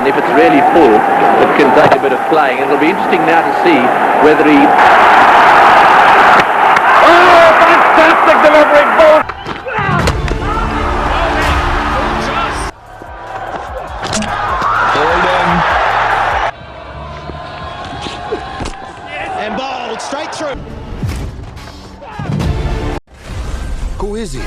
if it's really full, it can take a bit of playing. It'll be interesting now to see whether he... Oh, fantastic delivery! Ball! And bowled straight through. Who is he?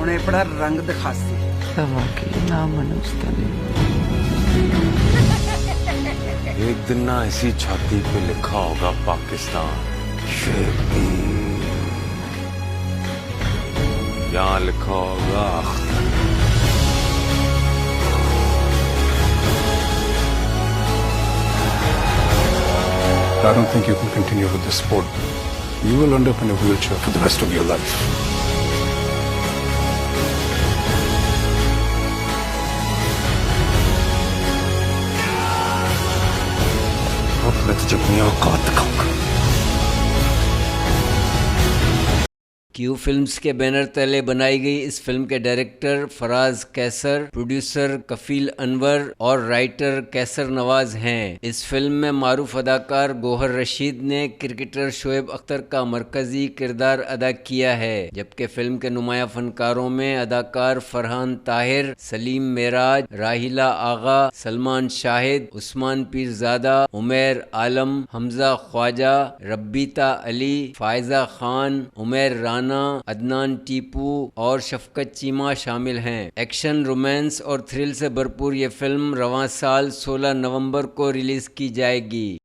उन्हें बड़ा रंग दिखासी एक दिन ना ऐसी छाती पे लिखा होगा पाकिस्तान शेपी, यहाँ लिखा होगा Akhtar. I don't think you can continue with this sport. You will end up in a wheelchair for the rest of your life. अब मैं तुझे अपनी औकात दिखाऊंगा। क्यू फिल्म्स के बैनर तले बनाई गई इस फिल्म के डायरेक्टर फराज कैसर, प्रोड्यूसर कफील अनवर और राइटर कैसर नवाज हैं। इस फिल्म में मारूफ अदाकार गौहर रशीद ने क्रिकेटर शोएब अख्तर का मरकजी किरदार अदा किया है, जबकि फिल्म के नुमाया फनकारों में अदाकार फरहान ताहिर, सलीम मेराज, राहिला आगा, सलमान शाहिद, उस्मान पीरजादा, उमैर आलम, हमजा ख्वाजा, रब्बीता अली, फायजा खान, उमैर राना, अदनान टीपू और शफकत चीमा शामिल हैं। एक्शन, रोमांस और थ्रिल से भरपूर ये फिल्म रवां साल 16 नवंबर को रिलीज की जाएगी।